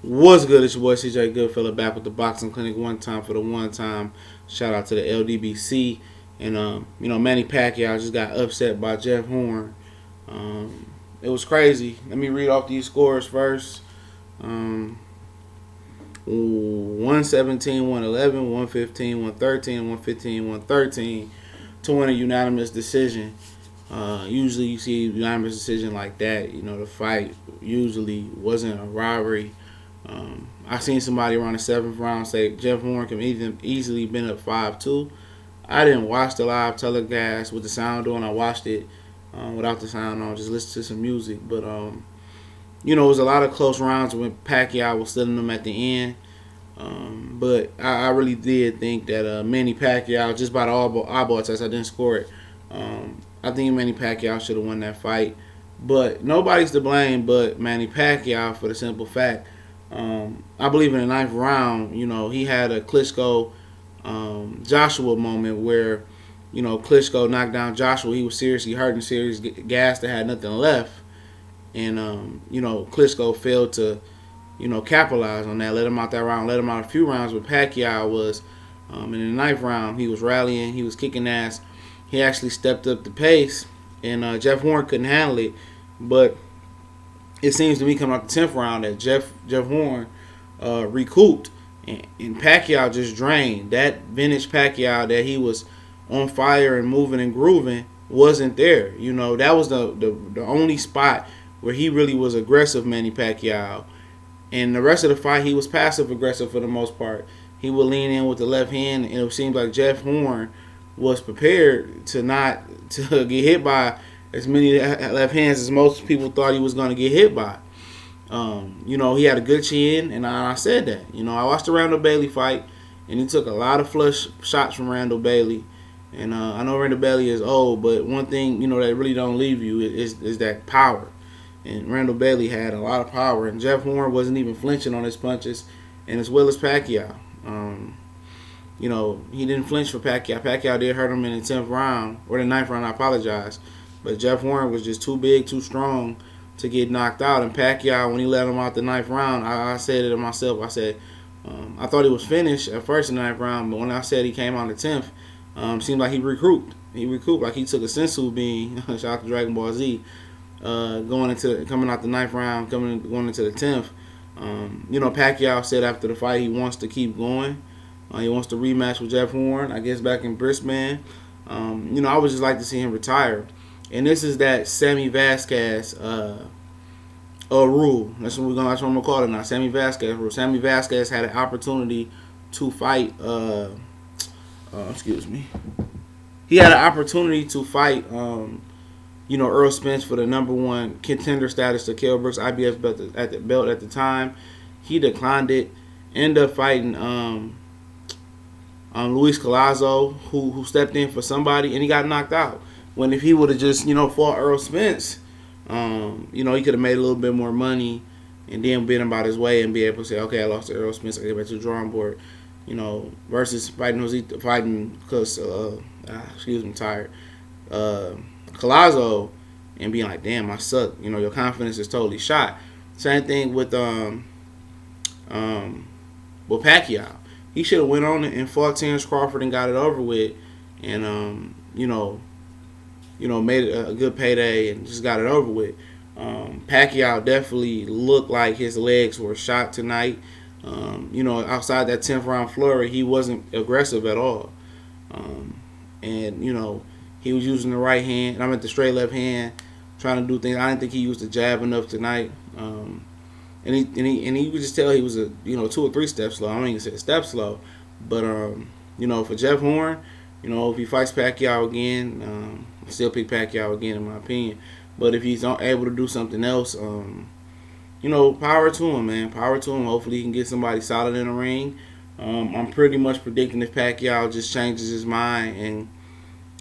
What's good? It's your boy CJ Goodfella back with the Boxing Clinic one time for the one time. Shout out to the LDBC. And, Manny Pacquiao just got upset by Jeff Horn. It was crazy. Let me read off these scores first. 117, 111, 115, 113, 115, 113 to win a unanimous decision. Usually you see a unanimous decision like that. The fight usually wasn't a robbery. I seen somebody around the seventh round say Jeff Horn can easily been up 5-2. I didn't watch the live telecast with the sound on. I watched it without the sound on, just listen to some music. But it was a lot of close rounds when Pacquiao was stealing them at the end. But I really did think that Manny Pacquiao, just by the eyeball test, I didn't score it. I think Manny Pacquiao should have won that fight. But nobody's to blame but Manny Pacquiao for the simple fact. I believe in the ninth round, he had a Klitschko Joshua moment where, Klitschko knocked down Joshua. He was seriously hurt and seriously gassed and had nothing left. And, Klitschko failed to, capitalize on that. Let him out that round, let him out a few rounds. But Pacquiao was, in the ninth round, he was rallying, he was kicking ass. He actually stepped up the pace, and Jeff Horn couldn't handle it. But it seems to me coming out the 10th round that Jeff Horn recouped, and Pacquiao just drained. That vintage Pacquiao that he was on fire and moving and grooving wasn't there. That was the only spot where he really was aggressive, Manny Pacquiao. And the rest of the fight, he was passive aggressive for the most part. He would lean in with the left hand, and it seemed like Jeff Horn was prepared to get hit by as many left hands as most people thought he was going to get hit by. He had a good chin, and I said that. I watched the Randall Bailey fight, and he took a lot of flush shots from Randall Bailey. And I know Randall Bailey is old, but one thing, that really don't leave you is that power. And Randall Bailey had a lot of power, and Jeff Horn wasn't even flinching on his punches, and as well as Pacquiao. He didn't flinch for Pacquiao. Pacquiao did hurt him in the 10th round, or the 9th round, I apologize. But Jeff Horn was just too big, too strong to get knocked out. And Pacquiao, when he let him out the 9th round, I said it to myself. I said, I thought he was finished at first in the 9th round, but when I said he came on the 10th, seemed like he recouped. He recouped like he took a sensu bean, shout out to Dragon Ball Z, coming out the 9th round, going into the 10th. Pacquiao said after the fight he wants to keep going. He wants to rematch with Jeff Horn, I guess back in Brisbane. I would just like to see him retire. And this is that Sammy Vasquez rule. That's what I'm gonna call it now. Sammy Vasquez rule. Sammy Vasquez had an opportunity to fight. He had an opportunity to fight. Earl Spence for the number one contender status to Kell Brooks IBF belt at the time. He declined it. Ended up fighting Luis Collazo, who stepped in for somebody, and he got knocked out. When if he would have just, fought Earl Spence, he could have made a little bit more money and then been about his way and be able to say, okay, I lost to Earl Spence, I get back to the drawing board, versus fighting because, I'm tired, Collazo, and being like, damn, I suck. Your confidence is totally shot. Same thing with Pacquiao. He should have went on and fought Terrence Crawford and got it over with, and made it a good payday and just got it over with. Pacquiao definitely looked like his legs were shot tonight. Outside that 10th round flurry, he wasn't aggressive at all. He was using the right hand. I meant the straight left hand, trying to do things. I didn't think he used the jab enough tonight. And he could just tell he was 2 or 3 steps slow. I don't even say a step slow, but for Jeff Horn, if he fights Pacquiao again, I still pick Pacquiao again in my opinion. But if he's not able to do something else, power to him, man. Power to him. Hopefully he can get somebody solid in the ring. I'm pretty much predicting if Pacquiao just changes his mind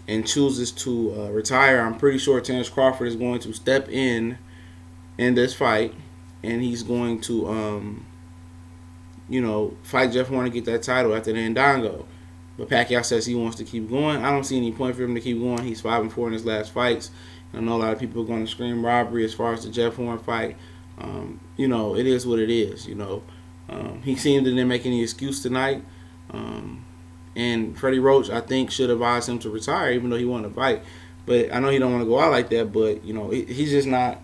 and chooses to retire, I'm pretty sure Terrence Crawford is going to step in this fight, and he's going to, fight Jeff Horn to get that title after the Ndango. But Pacquiao says he wants to keep going. I don't see any point for him to keep going. He's 5-4 in his last fights. I know a lot of people are going to scream robbery as far as the Jeff Horn fight. It is what it is. He seemed to didn't make any excuse tonight. And Freddie Roach, I think, should advise him to retire, even though he wanted to fight. But I know he don't want to go out like that. But he's just not.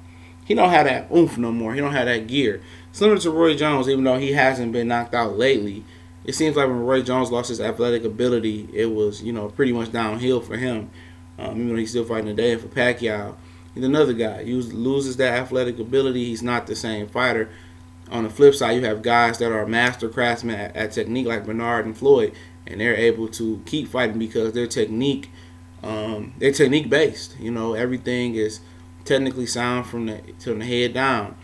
He don't have that oomph no more. He don't have that gear. Similar to Roy Jones, even though he hasn't been knocked out lately, it seems like when Roy Jones lost his athletic ability, it was pretty much downhill for him. Even though he's still fighting today. And for Pacquiao, he's another guy. He loses that athletic ability. He's not the same fighter. On the flip side, you have guys that are master craftsmen at technique, like Bernard and Floyd, and they're able to keep fighting because their technique based. Everything is technically sound from the head down.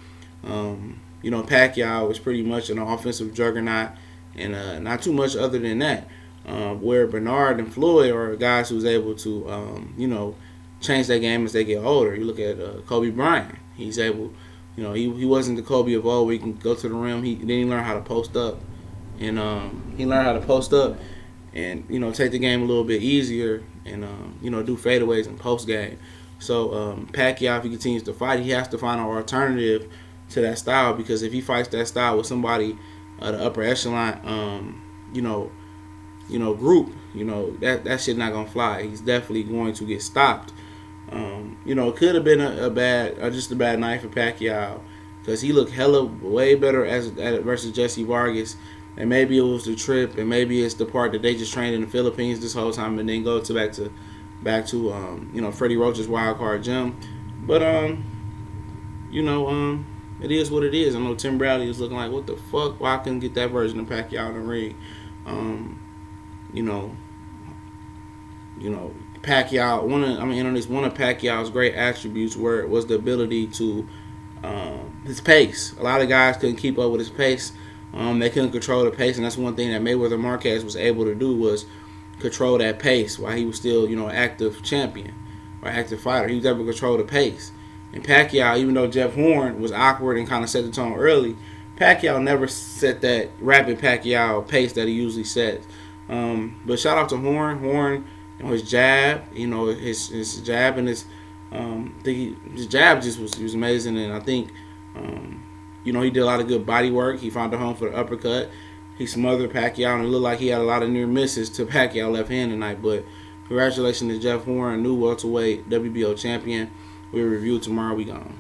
Pacquiao was pretty much an offensive juggernaut, and not too much other than that. Where Bernard and Floyd are guys who's able to, change their game as they get older. You look at Kobe Bryant. He's able, he wasn't the Kobe of old where he can go to the rim. Then he learned how to post up, and take the game a little bit easier, and do fadeaways and post game. So Pacquiao, if he continues to fight, he has to find an alternative to that style, because if he fights that style with somebody the upper echelon, group, that shit not gonna fly. He's definitely going to get stopped. It could have been a bad night for Pacquiao, because he looked way better versus Jesse Vargas. And maybe it was the trip, and maybe it's the part that they just trained in the Philippines this whole time, and then go back to Freddie Roach's wild card gym. But it is what it is. I know Tim Bradley is looking like, what the fuck? Why I couldn't get that version of Pacquiao in the ring? Pacquiao. One of Pacquiao's great attributes was the ability to his pace. A lot of guys couldn't keep up with his pace. They couldn't control the pace, and that's one thing that Mayweather Marquez was able to do, was control that pace while he was still, active champion or active fighter. He was able to control the pace. And Pacquiao, even though Jeff Horn was awkward and kind of set the tone early, Pacquiao never set that rapid Pacquiao pace that he usually sets. But shout out to Horn. Horn, his jab, his jab and his jab just was amazing, and I think he did a lot of good body work. He found a home for the uppercut. He smothered Pacquiao, and it looked like he had a lot of near misses to Pacquiao left hand tonight. But congratulations to Jeff Horn, new welterweight WBO champion. We'll review tomorrow. We gone.